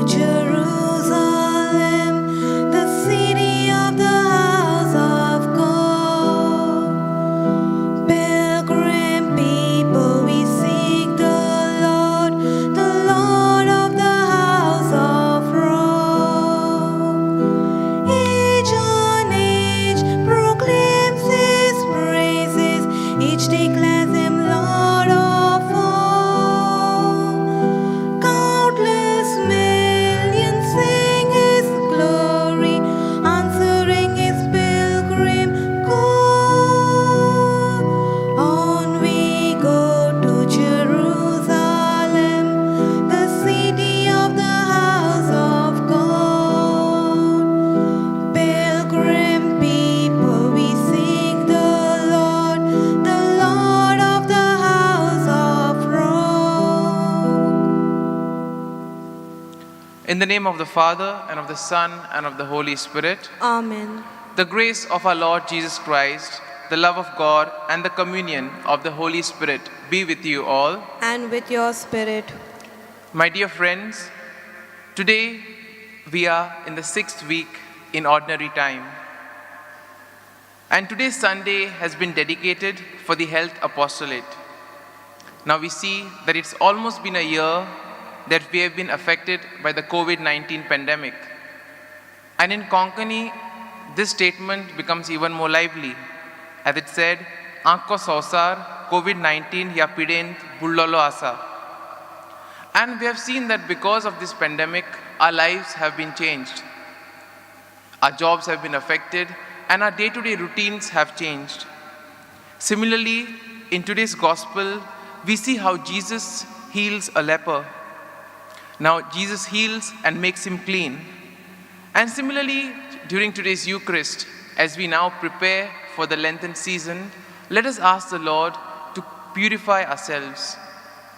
Jerusalem, the city of the house of God. Pilgrim people, we seek the Lord of the house of rock. Age on age proclaims His praises, each declares Him Lord of all. Countless millions sing His glory, answering His pilgrim call. On we go to Jerusalem, the city of the house of God. Pilgrim people, we seek the Lord of the house of rock. In the name of the Father, and of the Son, and of the Holy Spirit, Amen. the grace of our Lord Jesus Christ, the love of God, and the communion of the Holy Spirit be with you all. And with your spirit. My dear friends, today we are in the 6th week in ordinary time. And today's Sunday has been dedicated for the health apostolate. Now we see that it's almost been a year that we have been affected by the COVID-19 pandemic. And in Konkani, this statement becomes even more lively, as it said, "Aanko sausar COVID-19 ya pident bullolo asa." And we have seen that because of this pandemic, our lives have been changed. Our jobs have been affected, and our day-to-day routines have changed. Similarly, in today's gospel, we see how Jesus heals a leper. Now, Jesus heals and makes him clean. And similarly, during today's Eucharist, as we now prepare for the Lenten season, let us ask the Lord to purify ourselves.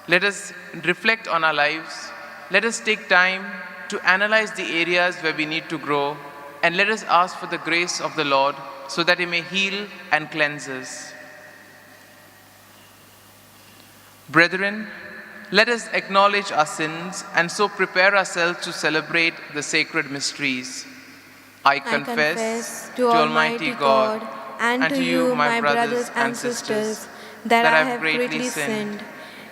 Let us reflect on our lives. Let us take time to analyze the areas where we need to grow, and let us ask for the grace of the Lord so that He may heal and cleanse us. Brethren, let us acknowledge our sins and so prepare ourselves to celebrate the sacred mysteries. I confess to Almighty God and to you, my brothers and sisters, that I have greatly sinned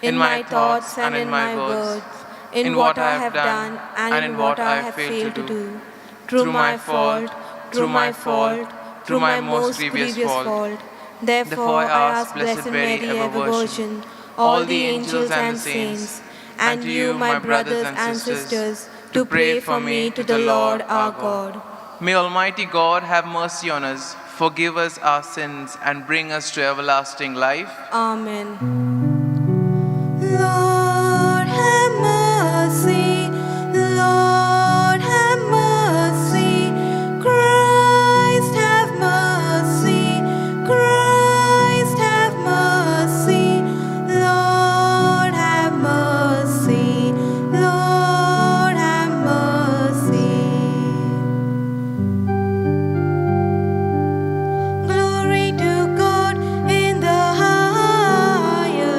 in my thoughts and in my words, in what I have done and in what I have failed to do, through my fault, through my most grievous fault. Therefore, I ask Blessed Mary, ever Virgin, all the angels and saints, and you, my brothers and sisters, to pray for me to the Lord our God. May Almighty God have mercy on us, forgive us our sins, and bring us to everlasting life. Amen. Lord, have mercy. Lord, have mercy. Christ, have mercy. Christ, have mercy. Lord, have mercy. Lord, have mercy. Glory to God in the highest.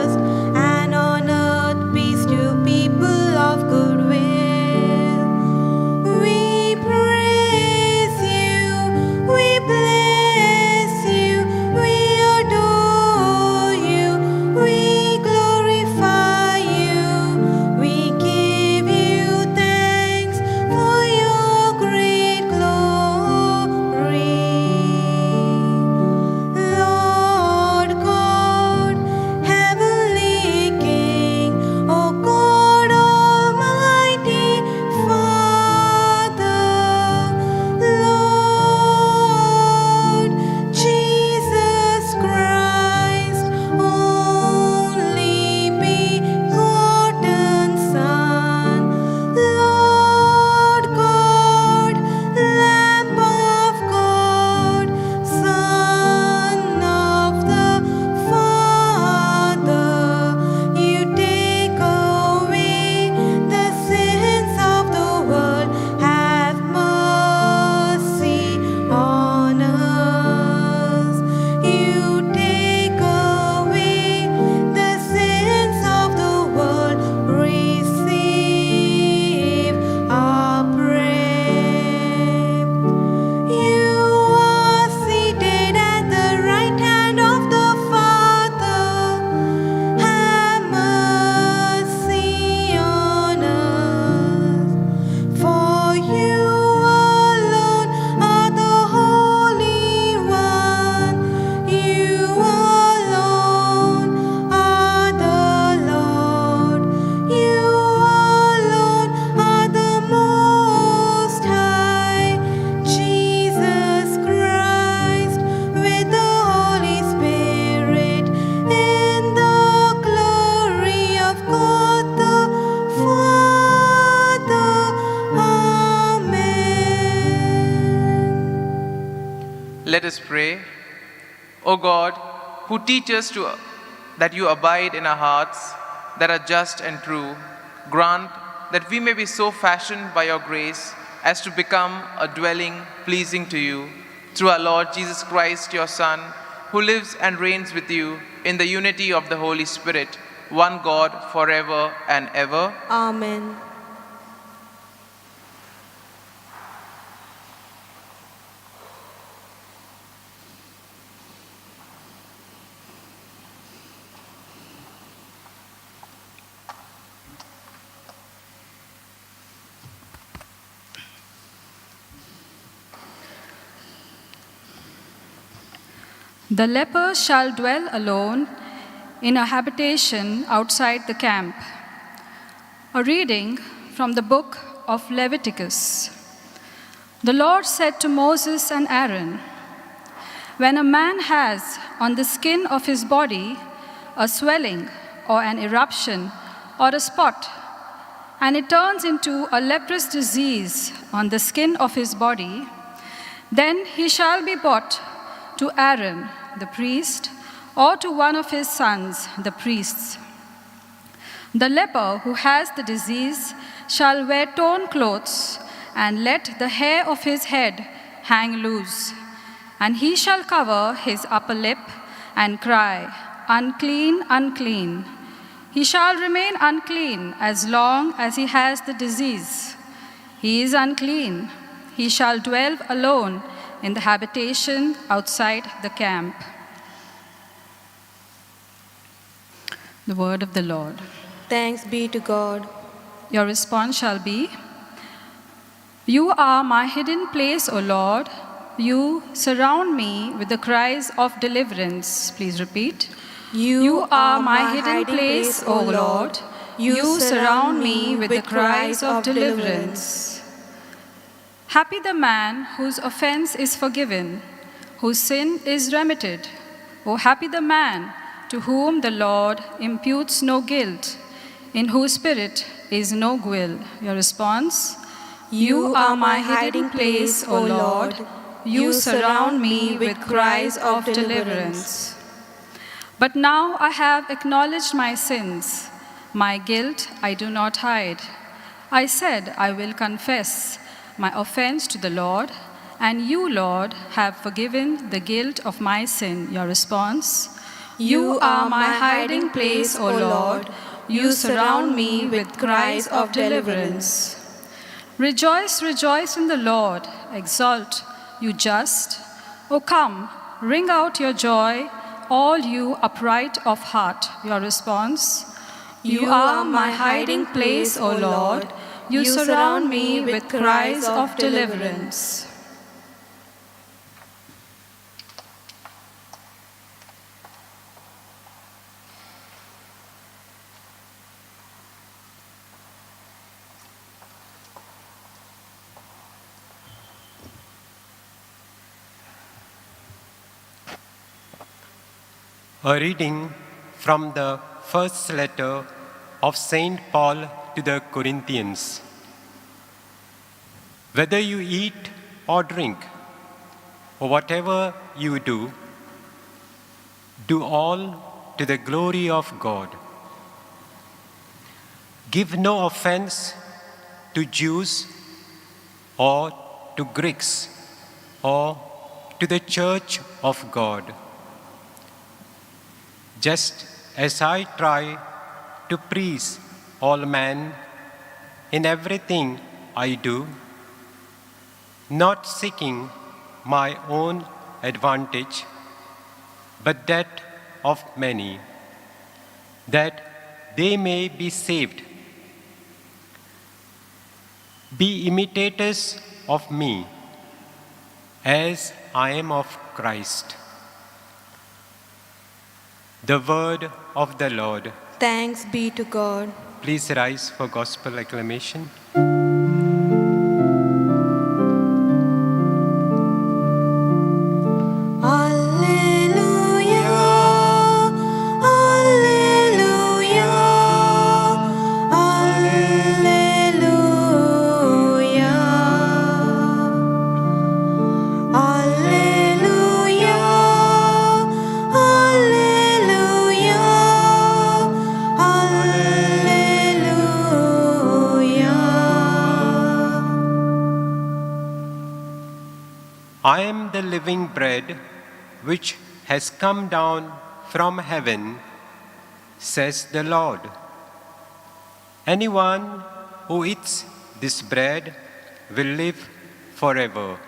Let us pray. O God, who teach us that you abide in our hearts that are just and true, grant that we may be so fashioned by your grace as to become a dwelling pleasing to you, through our Lord Jesus Christ, your Son, who lives and reigns with you in the unity of the Holy Spirit, one God, forever and ever. Amen. The leper shall dwell alone in a habitation outside the camp. A reading from the book of Leviticus. The Lord said to Moses and Aaron, "When a man has on the skin of his body a swelling or an eruption or a spot, and it turns into a leprous disease on the skin of his body, then he shall be brought to Aaron, the priest, or to one of his sons, the priests. The leper who has the disease shall wear torn clothes and let the hair of his head hang loose. And he shall cover his upper lip and cry, 'Unclean, unclean.' He shall remain unclean as long as he has the disease. He is unclean. He shall dwell alone in the habitation outside the camp." The word of the Lord. Thanks be to God. Your response shall be, "You are my hidden place, O Lord. You surround me with the cries of deliverance." Please repeat. You are my hidden place, O Lord. You surround me with the cries of deliverance. Happy the man whose offense is forgiven, whose sin is remitted. O happy the man to whom the Lord imputes no guilt, in whose spirit is no guile. Your response? You are my hiding place, O Lord. You surround me with cries of deliverance. But now I have acknowledged my sins. My guilt I do not hide. I said I will confess my offense to the Lord, and you, Lord, have forgiven the guilt of my sin. Your response? You are my hiding place, O Lord. You surround me with cries of deliverance. Rejoice, rejoice in the Lord. Exult, you just. O come, ring out your joy, all you upright of heart. Your response? You are my hiding place, O Lord. You surround me with cries of deliverance. A reading from the first letter of St. Paul to the Corinthians. Whether you eat or drink, or whatever you do, do all to the glory of God. Give no offense to Jews or to Greeks or to the church of God. Just as I try to please all men in everything I do, not seeking my own advantage, but that of many, that they may be saved. Be imitators of me, as I am of Christ. The word of the Lord. Thanks be to God. Please rise for gospel acclamation. Alleluia. I am the living bread which has come down from heaven, says the Lord. Anyone who eats this bread will live forever.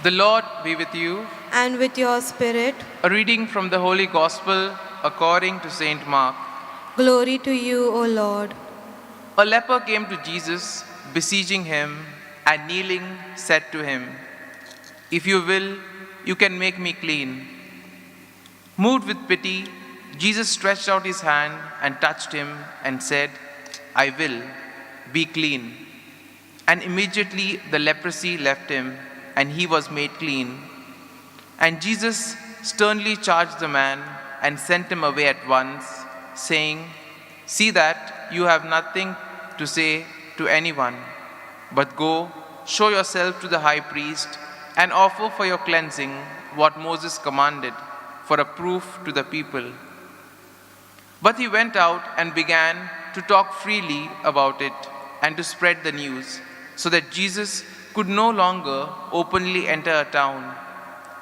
The Lord be with you. And with your spirit. A reading from the Holy Gospel according to Saint Mark. Glory to you, O Lord. A leper came to Jesus, beseeching him, and kneeling said to him, "If you will, you can make me clean." Moved with pity, Jesus stretched out his hand and touched him and said, "I will, be clean." And immediately the leprosy left him, and he was made clean. And Jesus sternly charged the man and sent him away at once, saying, "See that you have nothing to say to anyone, but go, show yourself to the high priest, and offer for your cleansing what Moses commanded, for a proof to the people." But he went out and began to talk freely about it and to spread the news, so that Jesus could no longer openly enter a town,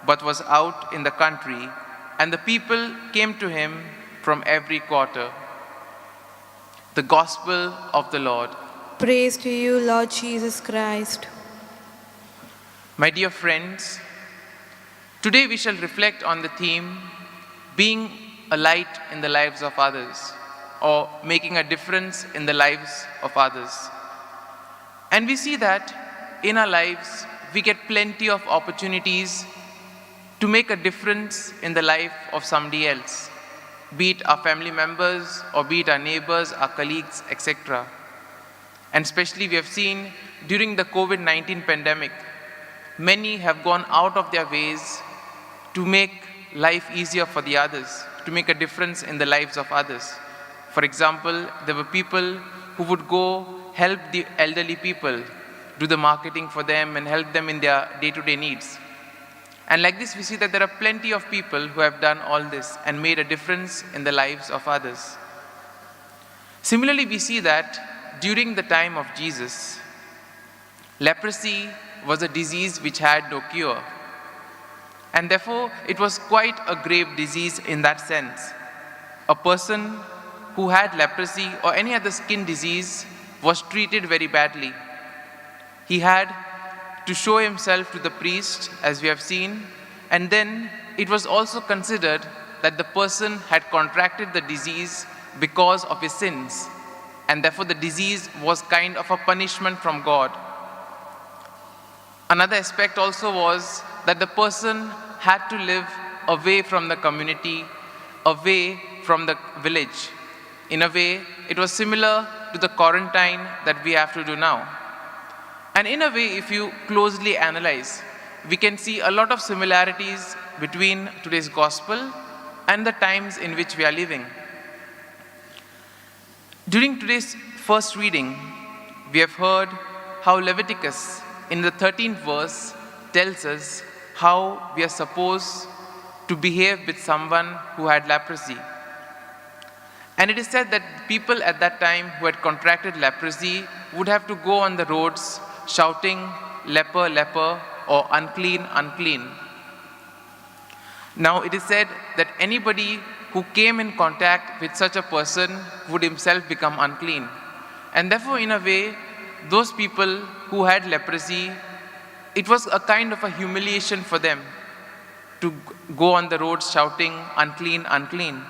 but was out in the country, and the people came to him from every quarter. The Gospel of the Lord. Praise to you, Lord Jesus Christ. My dear friends, today we shall reflect on the theme, being a light in the lives of others, or making a difference in the lives of others. And we see that in our lives, we get plenty of opportunities to make a difference in the life of somebody else, be it our family members, or be it our neighbors, our colleagues, etc. And especially we have seen during the COVID-19 pandemic, many have gone out of their ways to make life easier for the others, to make a difference in the lives of others. For example, there were people who would go help the elderly people, do the marketing for them and help them in their day-to-day needs. And like this, we see that there are plenty of people who have done all this and made a difference in the lives of others. Similarly, we see that during the time of Jesus, leprosy was a disease which had no cure. And therefore, it was quite a grave disease in that sense. A person who had leprosy or any other skin disease was treated very badly. He had to show himself to the priest, as we have seen, and then it was also considered that the person had contracted the disease because of his sins, and therefore the disease was kind of a punishment from God. Another aspect also was that the person had to live away from the community, away from the village. In a way, it was similar to the quarantine that we have to do now. And in a way, if you closely analyze, we can see a lot of similarities between today's gospel and the times in which we are living. During today's first reading, we have heard how Leviticus, in the 13th verse, tells us how we are supposed to behave with someone who had leprosy. And it is said that people at that time who had contracted leprosy would have to go on the roads shouting, "Leper, leper," or "Unclean, unclean." Now it is said that anybody who came in contact with such a person would himself become unclean. And therefore, in a way, those people who had leprosy, it was a kind of a humiliation for them to go on the roads shouting, "Unclean, unclean."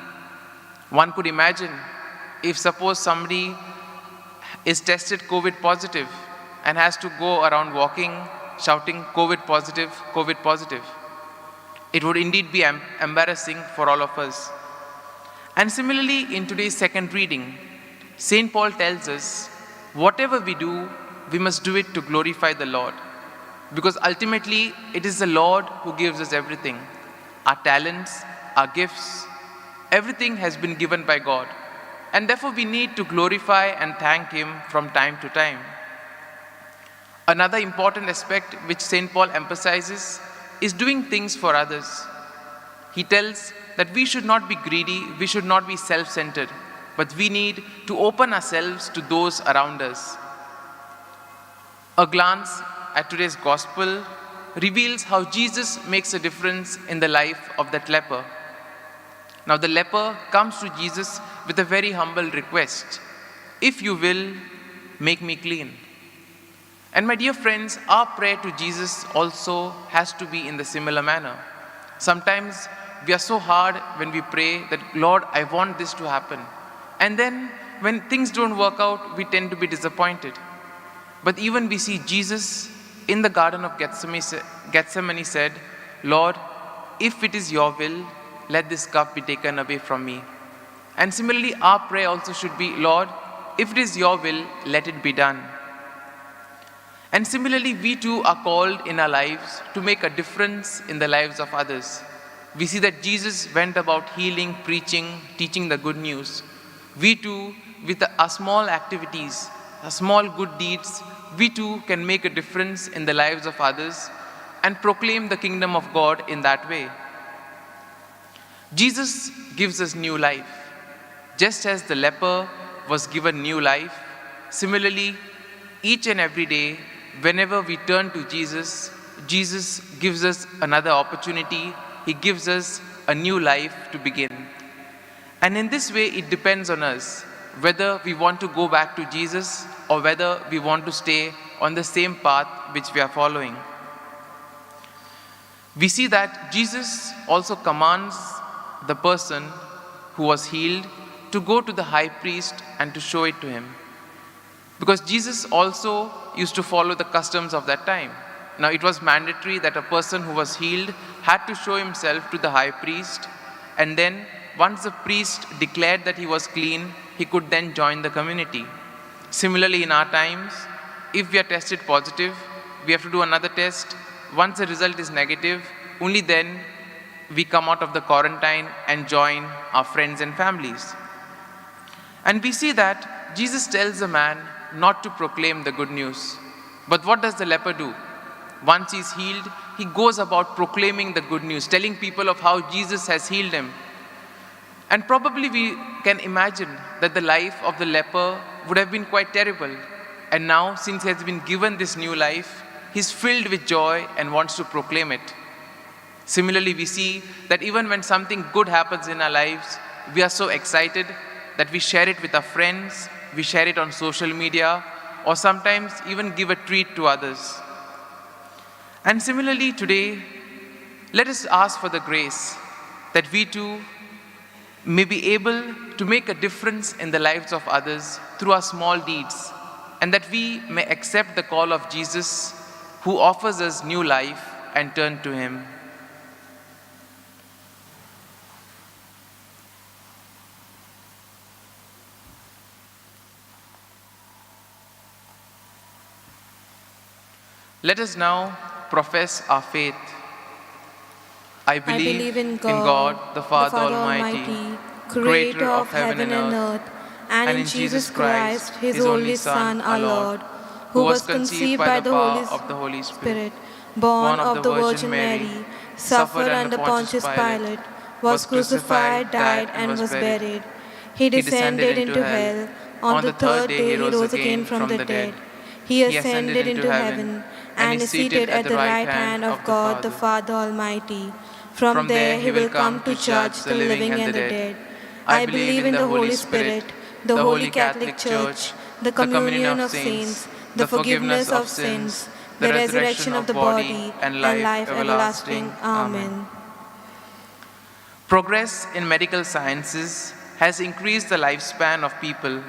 One could imagine if suppose somebody is tested COVID positive and has to go around walking, shouting COVID positive, COVID positive. It would indeed be embarrassing for all of us. And similarly, in today's second reading, St. Paul tells us, whatever we do, we must do it to glorify the Lord. Because ultimately, it is the Lord who gives us everything. Our talents, our gifts, everything has been given by God. And therefore, we need to glorify and thank Him from time to time. Another important aspect which St. Paul emphasizes is doing things for others. He tells that we should not be greedy, we should not be self-centered, but we need to open ourselves to those around us. A glance at today's gospel reveals how Jesus makes a difference in the life of that leper. Now the leper comes to Jesus with a very humble request. If you will, make me clean. And my dear friends, our prayer to Jesus also has to be in the similar manner. Sometimes we are so hard when we pray that, Lord, I want this to happen. And then when things don't work out, we tend to be disappointed. But even we see Jesus in the Garden of Gethsemane said, Lord, if it is your will, let this cup be taken away from me. And similarly, our prayer also should be, Lord, if it is your will, let it be done. And similarly, we too are called in our lives to make a difference in the lives of others. We see that Jesus went about healing, preaching, teaching the good news. We too, with our small activities, our small good deeds, we too can make a difference in the lives of others and proclaim the kingdom of God in that way. Jesus gives us new life. Just as the leper was given new life, similarly, each and every day, whenever we turn to Jesus, Jesus gives us another opportunity. He gives us a new life to begin. And in this way, it depends on us whether we want to go back to Jesus or whether we want to stay on the same path which we are following. We see that Jesus also commands the person who was healed to go to the high priest and to show it to him. Because Jesus also used to follow the customs of that time. Now, it was mandatory that a person who was healed had to show himself to the high priest, and then once the priest declared that he was clean, he could then join the community. Similarly, in our times, if we are tested positive, we have to do another test. Once the result is negative, only then we come out of the quarantine and join our friends and families. And we see that Jesus tells the man not to proclaim the good news. But what does the leper do? Once he's healed, he goes about proclaiming the good news, telling people of how Jesus has healed him. And probably we can imagine that the life of the leper would have been quite terrible. And now, since he has been given this new life, he's filled with joy and wants to proclaim it. Similarly, we see that even when something good happens in our lives, we are so excited that we share it with our friends, we share it on social media, or sometimes even give a treat to others. And similarly, today, let us ask for the grace that we too may be able to make a difference in the lives of others through our small deeds, and that we may accept the call of Jesus, who offers us new life, and turn to Him. Let us now profess our faith. I believe in God, the Father Almighty, creator of heaven and earth, and in Jesus Christ, His only Son, our Lord, who was conceived by the Holy Spirit, born of the Virgin Mary, suffered under Pontius Pilate, was crucified, died, and was buried. He descended into hell. On the third day, He rose again from the dead. He ascended into heaven and is seated at the right hand of God the Father Almighty. From there He will come to judge the living and the dead. I believe in the Holy Spirit, the Holy Catholic Church, the communion of saints, the forgiveness of sins, the resurrection of the body, and life everlasting. Amen. Progress in medical sciences has increased the lifespan of people,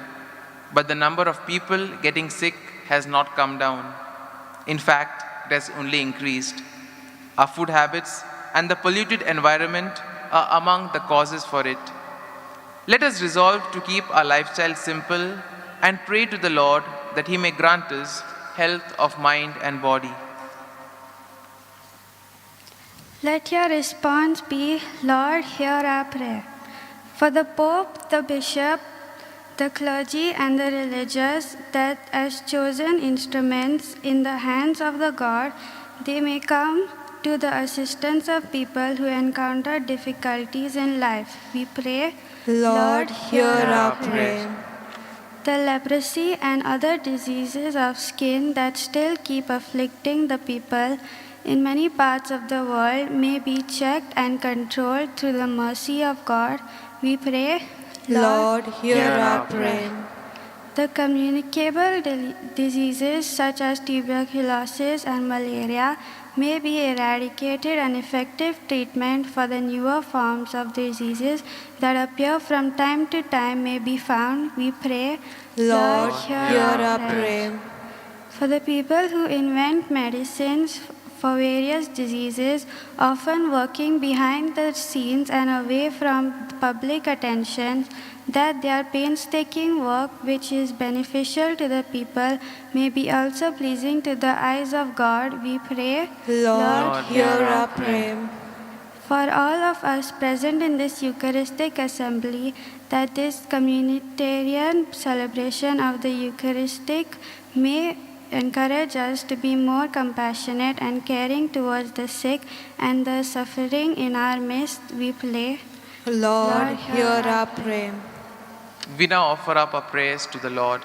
but the number of people getting sick has not come down. In fact, it has only increased. Our food habits and the polluted environment are among the causes for it. Let us resolve to keep our lifestyle simple and pray to the Lord that He may grant us health of mind and body. Let your response be, Lord, hear our prayer. For the Pope, the Bishop, the clergy, and the religious, that as chosen instruments in the hands of the God, they may come to the assistance of people who encounter difficulties in life. We pray, Lord, hear our prayer. The leprosy and other diseases of skin that still keep afflicting the people in many parts of the world may be checked and controlled through the mercy of God. We pray, Lord, hear our prayer. The communicable diseases such as tuberculosis and malaria may be eradicated, and effective treatment for the newer forms of diseases that appear from time to time may be found. We pray, Lord, hear our prayer. For the people who invent medicines for various diseases, often working behind the scenes and away from public attention, that their painstaking work, which is beneficial to the people, may be also pleasing to the eyes of God. We pray, Lord, hear our prayer. For all of us present in this Eucharistic assembly, that this communitarian celebration of the Eucharistic may encourage us to be more compassionate and caring towards the sick and the suffering in our midst. We pray, Lord, hear our prayer. We now offer up our prayers to the Lord.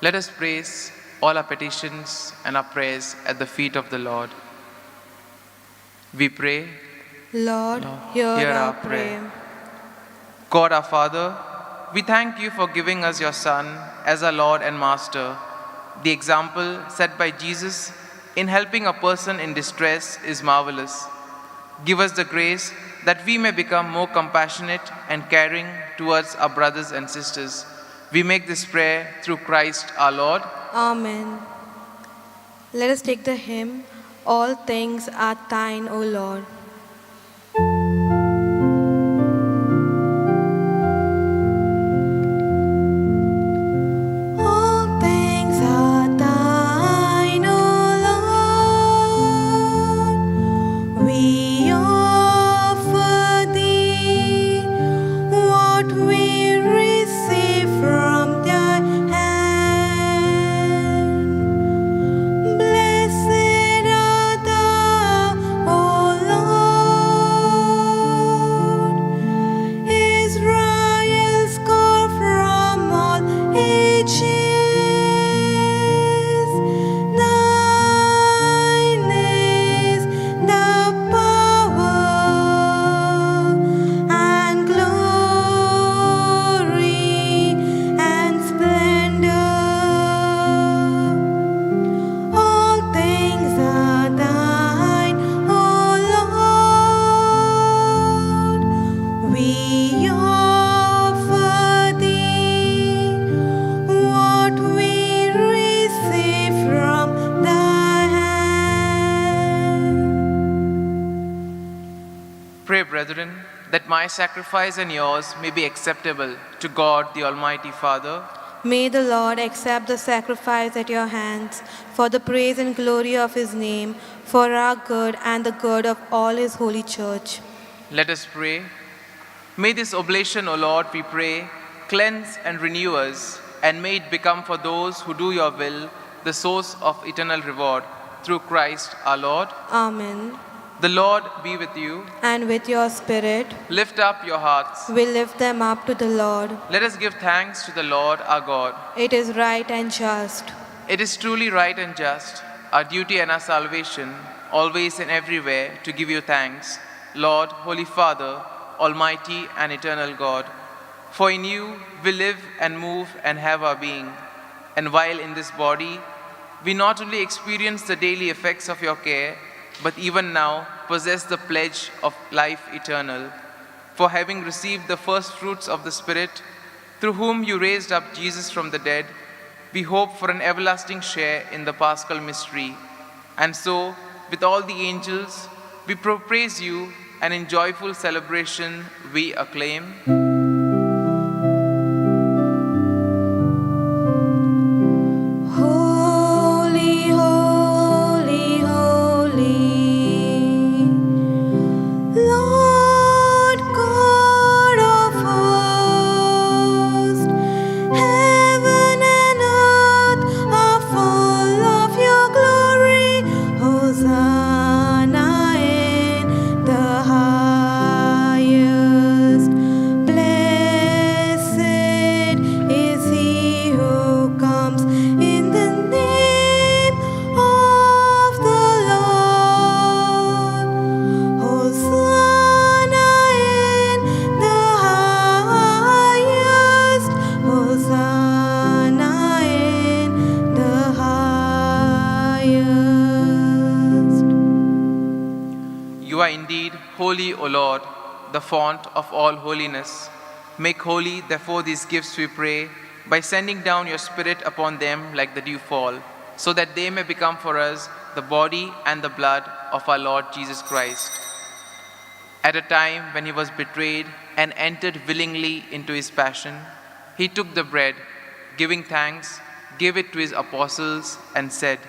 Let us place all our petitions and our prayers at the feet of the Lord. We pray, Lord, hear our prayer. God our Father, we thank you for giving us your Son as our Lord and Master. The example set by Jesus in helping a person in distress is marvelous. Give us the grace that we may become more compassionate and caring towards our brothers and sisters. We make this prayer through Christ our Lord. Amen. Let us take the hymn, All Things Are Thine, O Lord. All things are thine, O Lord. We offer thee what we receive from thy hand. Blessed art thou, O Lord, Israel's God from all ages. Thine is the power and glory and splendor. All things are thine, O Lord. We offer thee what we receive from thy hand. Pray, brethren, that my sacrifice and yours may be acceptable to God the Almighty Father. May the Lord accept the sacrifice at your hands for the praise and glory of his name, for our good and the good of all his holy church. Let us pray. May this oblation, O Lord, we pray, cleanse and renew us, and may it become for those who do your will the source of eternal reward. Through Christ our Lord. Amen. The Lord be with you. And with your spirit, Lift up your hearts. we lift them up to the Lord. Let us give thanks to the Lord our God. It is right and just. It is truly right and just, our duty and our salvation, always and everywhere, to give you thanks, Lord, Holy Father, Almighty and eternal God. For in you we live and move and have our being. And while in this body, we not only experience the daily effects of your care, but even now possess the pledge of life eternal. For having received the first fruits of the Spirit, through whom you raised up Jesus from the dead, we hope for an everlasting share in the Paschal mystery. And so, with all the angels, we praise you, and in joyful celebration we acclaim. Holy, are indeed holy, O Lord, the fount of all holiness. Make holy, therefore, these gifts, we pray, by sending down your Spirit upon them like the dewfall, so that they may become for us the body and the blood of our Lord Jesus Christ. At a time when he was betrayed and entered willingly into his passion, he took the bread, giving thanks, gave it to his apostles, and said,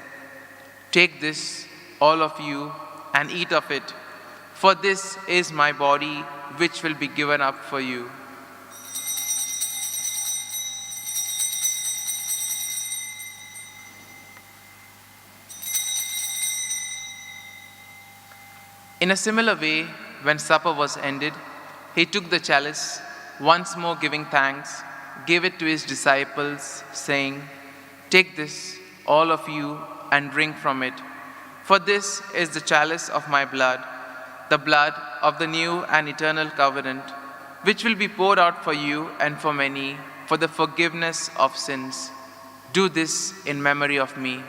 "Take this, all of you, and eat of it, for this is my body, which will be given up for you." In a similar way, when supper was ended, he took the chalice, once more giving thanks, gave it to his disciples, saying, "Take this, all of you, and drink from it, for this is the chalice of my blood, the blood of the new and eternal covenant, which will be poured out for you and for many for the forgiveness of sins. Do this in memory of me."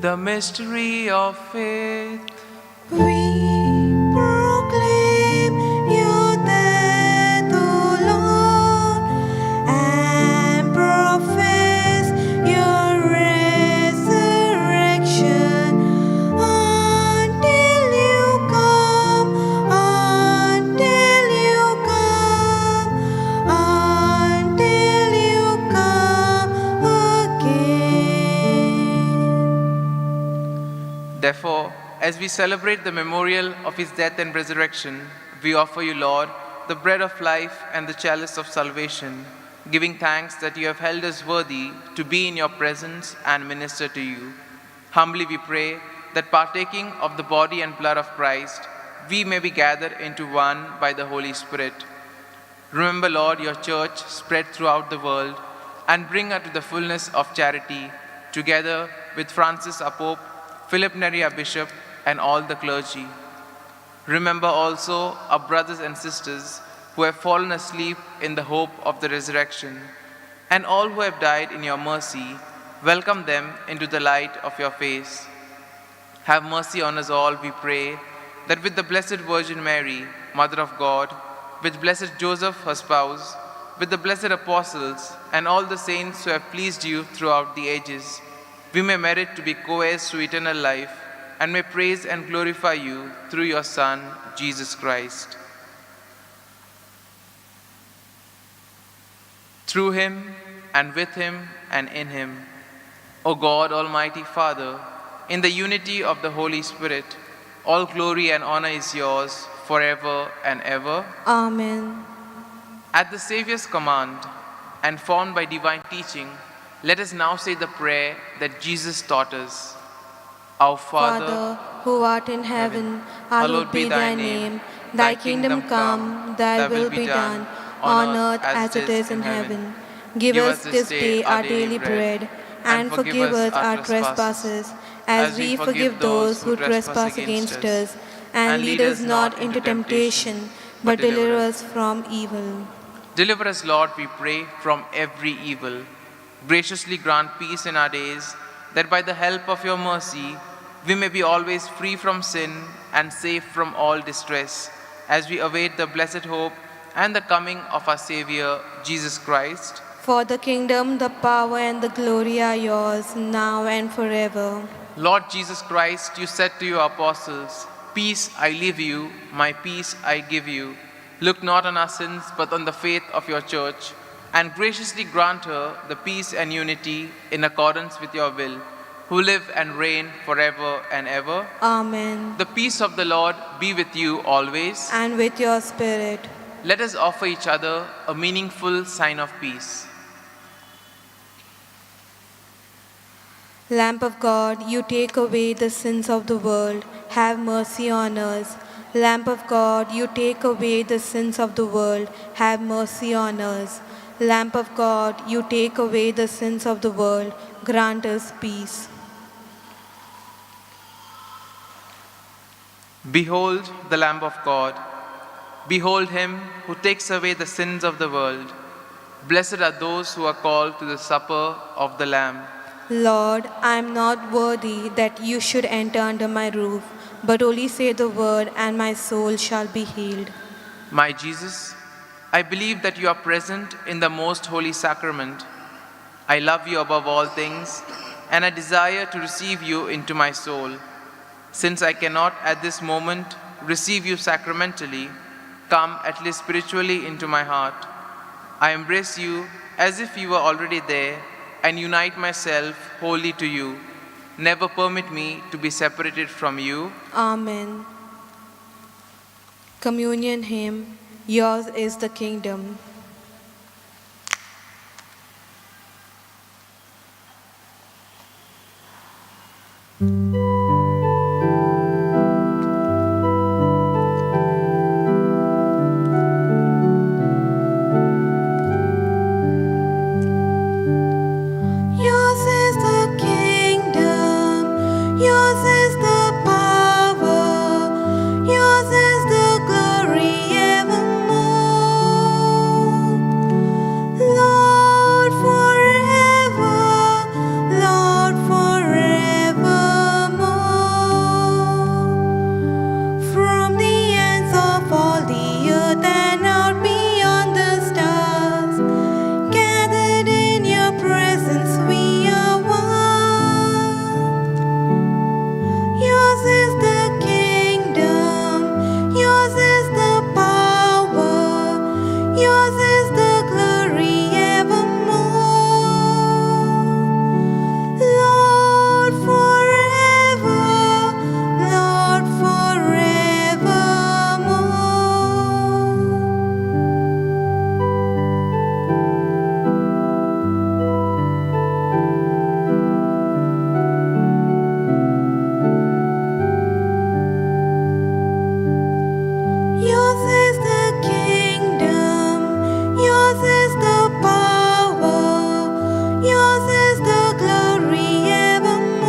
The mystery of faith. We proclaim your death, O Lord, and profess your resurrection until you come, until you come, until you come again. Therefore, as we celebrate the memorial of his death and resurrection, we offer you, Lord, the bread of life and the chalice of salvation, giving thanks that you have held us worthy to be in your presence and minister to you. Humbly we pray that partaking of the body and blood of Christ, we may be gathered into one by the Holy Spirit. Remember, Lord, your church spread throughout the world, and bring her to the fullness of charity, together with Francis our Pope, Philip Neri our Bishop, and all the clergy. Remember also our brothers and sisters who have fallen asleep in the hope of the resurrection, and all who have died in your mercy. Welcome them into the light of your face. Have mercy on us all, we pray, that with the Blessed Virgin Mary, Mother of God, with blessed Joseph, her spouse, with the blessed apostles, and all the saints who have pleased you throughout the ages, we may merit to be co-heirs to eternal life, and may praise and glorify you through your Son, Jesus Christ. Through him, and with him, and in him, O God, Almighty Father, in the unity of the Holy Spirit, all glory and honor is yours forever and ever. Amen. At the Savior's command, and formed by divine teaching, let us now say the prayer that Jesus taught us. Our Father, who art in heaven, hallowed be thy name. Thy kingdom come, thy will be done, on earth as it is in heaven. Give us this day our daily bread, and forgive us our trespasses, as we forgive those who trespass against us. And lead us not into temptation, but deliver us from evil. Deliver us, Lord, we pray, from every evil. Graciously grant peace in our days, that by the help of your mercy, we may be always free from sin and safe from all distress, as we await the blessed hope and the coming of our Savior, Jesus Christ. For the kingdom, the power, and the glory are yours, now and forever. Lord Jesus Christ, you said to your apostles, "Peace I leave you, my peace I give you. Look not on our sins, but on the faith of your church, and graciously grant her the peace and unity in accordance with your will, who live and reign forever and ever." Amen. The peace of the Lord be with you always. And with your spirit. Let us offer each other a meaningful sign of peace. Lamp of God, you take away the sins of the world. Have mercy on us. Lamp of God, you take away the sins of the world. Have mercy on us. Lamp of God, you take away the sins of the world. Grant us peace. Behold the Lamb of God. Behold him who takes away the sins of the world. Blessed are those who are called to the supper of the Lamb. Lord, I am not worthy that you should enter under my roof, but only say the word, and my soul shall be healed. My Jesus, I believe that you are present in the most holy sacrament. I love you above all things, and I desire to receive you into my soul. Since I cannot at this moment receive you sacramentally, come at least spiritually into my heart. I embrace you as if you were already there and unite myself wholly to you. Never permit me to be separated from you. Amen. Communion hymn, yours is the kingdom. Yours is the kingdom, yours is the power, yours is the glory evermore. Lord, forever, Lord, forevermore. From the ends of all the earth and out beyond the stars, gathered in your presence we are one. Yours is the kingdom, yours is the power, yours is the glory evermore. Lord, forever, Lord, forevermore. Yours is the kingdom, yours is the power, yours is the glory evermore.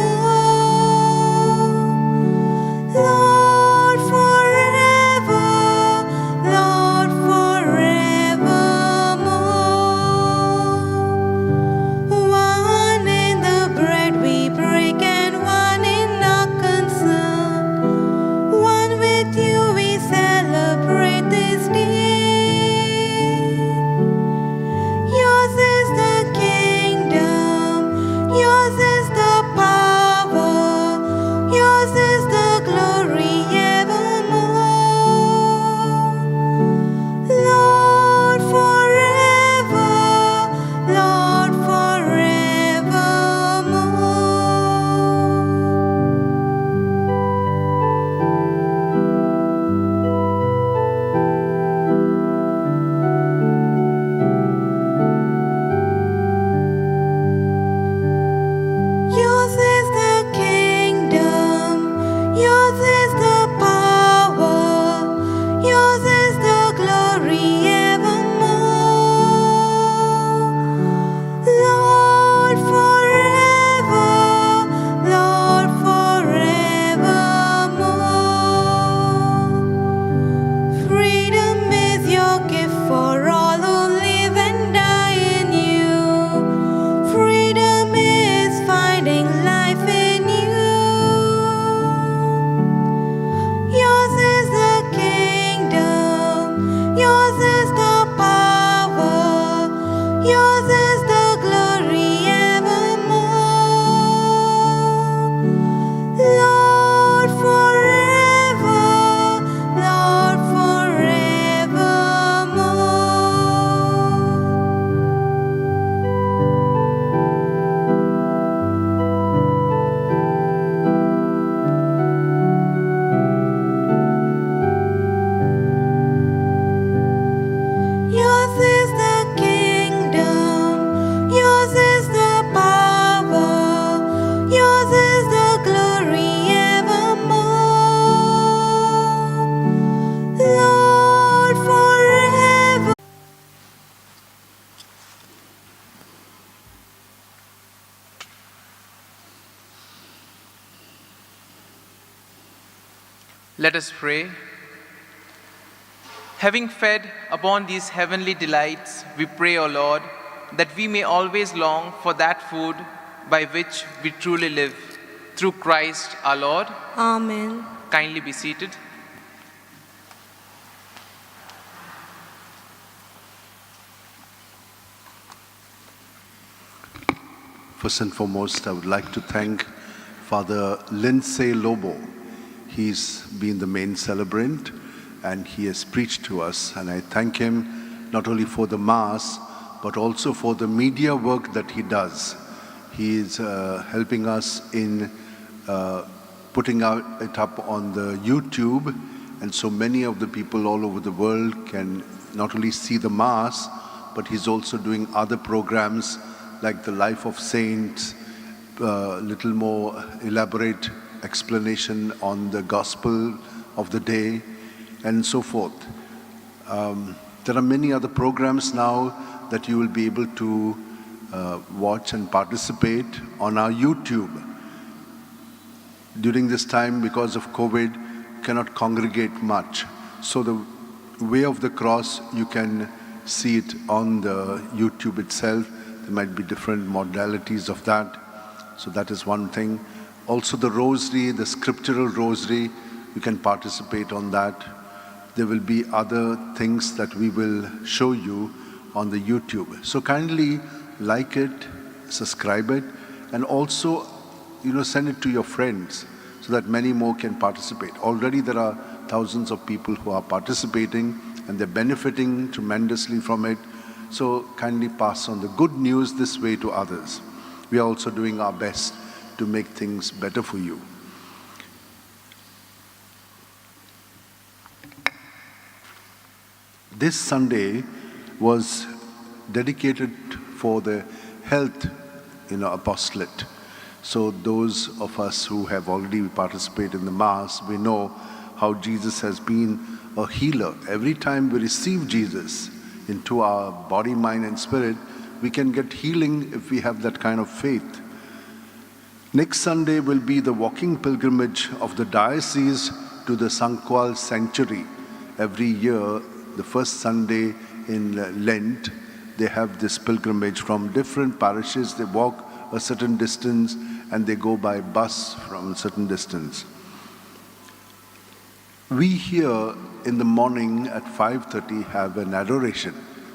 Lord, forever, Lord, forevermore. One in the bread we break and one in our concern. One with you we celebrate this day. Yours is the kingdom, yours is the power, yours is the glory evermore. Lord, forever, Lord, forevermore. Yours is the kingdom, yours is the power, yours is the glory evermore. Lord, forever, Lord, forevermore. Freedom is your gift for all who live and die in you. Freedom is finding life in you. Yours is the kingdom, yours is the power, yours is the glory evermore. Lord, forever, Lord, forevermore. Yours is the kingdom, yours is the power, yours is the glory evermore. Lord, forever. Let us pray. Having fed upon these heavenly delights, we pray, O Lord, that we may always long for that food by which we truly live. Through Christ our Lord. Amen. Kindly be seated. First and foremost, I would like to thank Father Lindsay Lobo. He's been the main celebrant and he has preached to us. And I thank him not only for the Mass, but also for the media work that he does. He is helping us in putting it up on the YouTube. And so many of the people all over the world can not only see the Mass, but he's also doing other programs like the Life of Saints, little more elaborate explanation on the Gospel of the day, and so forth. There are many other programs now that you will be able to watch and participate on our YouTube. During this time, because of COVID, you cannot congregate much. So the Way of the Cross, you can see it on the YouTube itself. There might be different modalities of that. So that is one thing. Also the Rosary, the scriptural Rosary, you can participate on that. There will be other things that we will show you on the YouTube. So kindly like it, subscribe it, and also, send it to your friends so that many more can participate. Already there are thousands of people who are participating and they're benefiting tremendously from it. So kindly pass on the good news this way to others. We are also doing our best to make things better for you. This Sunday was dedicated for the health, apostolate. So those of us who have already participated in the Mass, we know how Jesus has been a healer. Every time we receive Jesus into our body, mind, and spirit, we can get healing if we have that kind of faith. Next Sunday will be the walking pilgrimage of the diocese to the Sankwal Sanctuary. Every year, the first Sunday in Lent, they have this pilgrimage from different parishes. They walk a certain distance and they go by bus from a certain distance. We here in the morning at 5:30 have an adoration.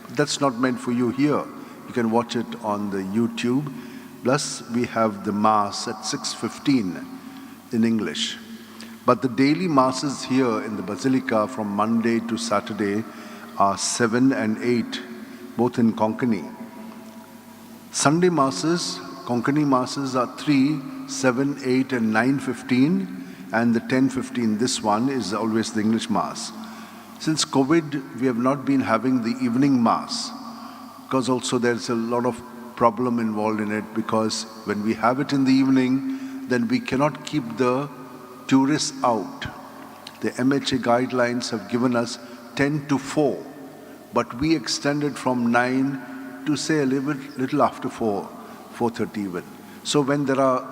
That's not meant for you here. You can watch it on the YouTube. Plus we have the Mass at 6:15 in English. But the daily Masses here in the Basilica from Monday to Saturday are 7 and 8, both in Konkani. Sunday Masses, Konkani Masses are 3, 7, 8 and 9:15, and the 10:15, this one is always the English Mass. Since COVID, we have not been having the evening Mass, because also there's a lot of problem involved in it, because when we have it in the evening, then we cannot keep the tourists out. The MHA guidelines have given us 10 to 4, but we extended from 9 to say a little after 4:30 even. So when there are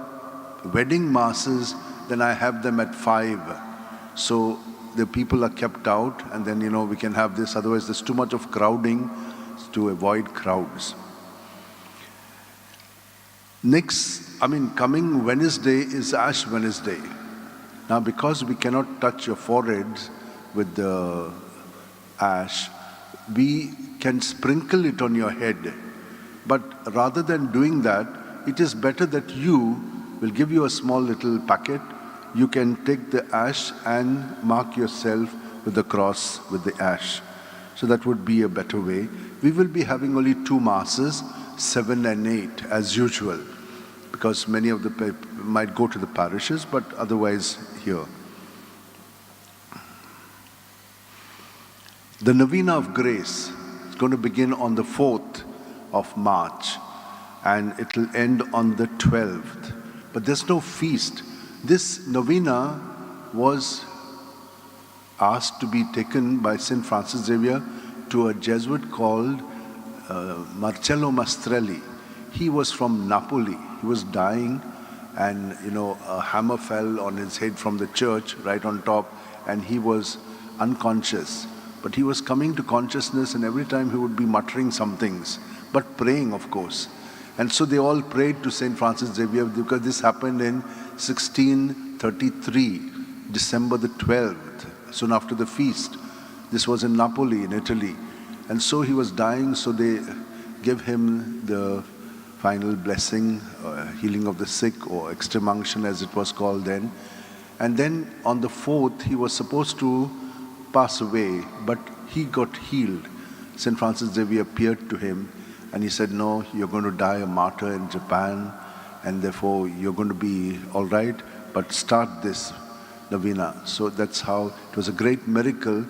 wedding Masses, then I have them at 5. So the people are kept out, and then we can have this, otherwise there's too much of crowding to avoid crowds. Coming Wednesday is Ash Wednesday. Now because we cannot touch your foreheads with the ash, we can sprinkle it on your head. But rather than doing that, it is better that we'll give you a small little packet. You can take the ash and mark yourself with the cross with the ash. So that would be a better way. We will be having only 2 Masses, 7 and 8 as usual, because many of the people might go to the parishes, but otherwise here. The Novena of Grace is going to begin on the 4th of March and it will end on the 12th. But there's no feast. This novena was asked to be taken by St. Francis Xavier to a Jesuit called Marcello Mastrelli. He was from Napoli. He was dying, and a hammer fell on his head from the church right on top, and he was unconscious. But he was coming to consciousness, and every time he would be muttering some things, but praying, of course. And so they all prayed to St. Francis Xavier, because this happened in 1633, December the 12th, soon after the feast. This was in Napoli, in Italy. And so he was dying, so they gave him the final blessing, healing of the sick, or extreme unction as it was called then. And then on the 4th, he was supposed to pass away, but he got healed. St. Francis Xavier appeared to him, and he said, no, you're going to die a martyr in Japan, and therefore you're going to be all right, but start this novena. So that's how, it was a great miracle.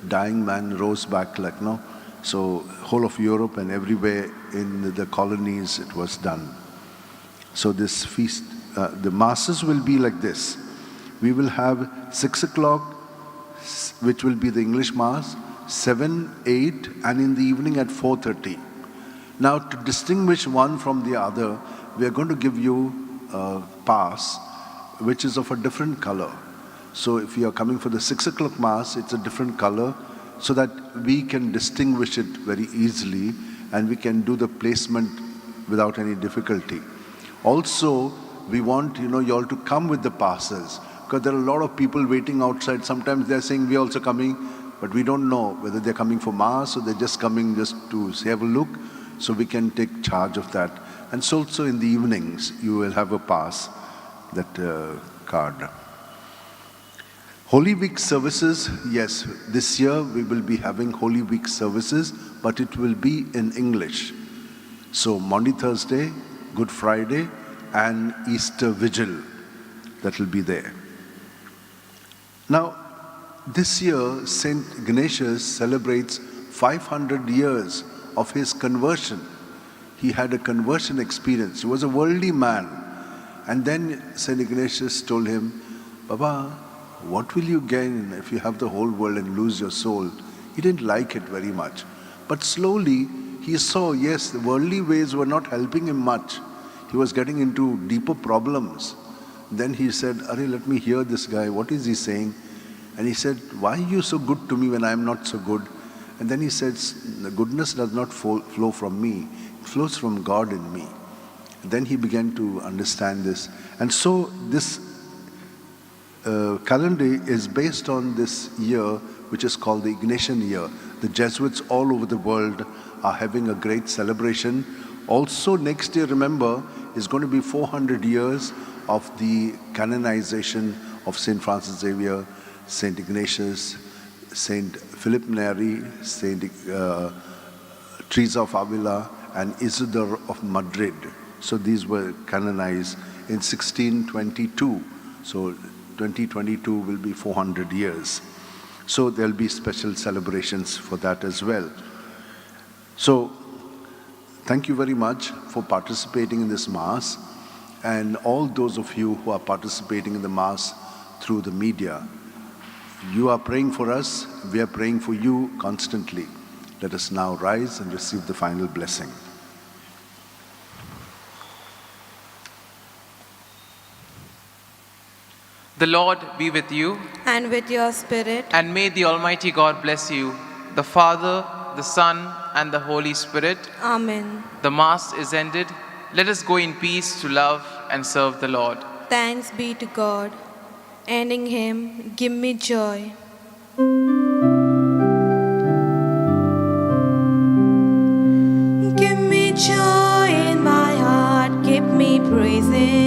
Dying man rose back like, no. So whole of Europe and everywhere in the colonies it was done. So this feast, the masses will be like this. We will have 6 o'clock, which will be the English Mass, 7, 8, and in the evening at 4:30. Now, to distinguish one from the other, we are going to give you a pass, which is of a different color. So if you are coming for the 6 o'clock Mass, it's a different color, so that we can distinguish it very easily, and we can do the placement without any difficulty. Also, we want you all to come with the passes, because there are a lot of people waiting outside. Sometimes they're saying we're also coming, but we don't know whether they're coming for Mass or they're just coming just to have a look, so we can take charge of that. And so also in the evenings, you will have a pass, that card. Holy Week services, yes, this year we will be having Holy Week services, but it will be in English. So Maundy Thursday, Good Friday, and Easter Vigil, that will be there. Now, this year, St. Ignatius celebrates 500 years of his conversion. He had a conversion experience. He was a worldly man. And then St. Ignatius told him, Baba, what will you gain if you have the whole world and lose your soul? He didn't like it very much. But slowly, he saw, yes, the worldly ways were not helping him much. He was getting into deeper problems. Then he said, Arey, let me hear this guy. What is he saying? And he said, why are you so good to me when I am not so good? And then he said, the goodness does not flow from me. It flows from God in me. And then he began to understand this. And so this calendar is based on this year, which is called the Ignatian year. The Jesuits all over the world are having a great celebration. Also next year, remember, is going to be 400 years of the canonization of St. Francis Xavier, St. Ignatius, St. Philip Neri, St. Teresa of Avila, and Isidore of Madrid. So these were canonized in 1622. So 2022 will be 400 years. So there'll be special celebrations for that as well. So thank you very much for participating in this Mass, and all those of you who are participating in the Mass through the media. You are praying for us, we are praying for you constantly. Let us now rise and receive the final blessing. The Lord be with you. And with your spirit. And may the Almighty God bless you, the Father, the Son, and the Holy Spirit. Amen. The Mass is ended. Let us go in peace to love and serve the Lord. Thanks be to God. Ending hymn, Give Me Joy. Give me joy in my heart, keep me praising.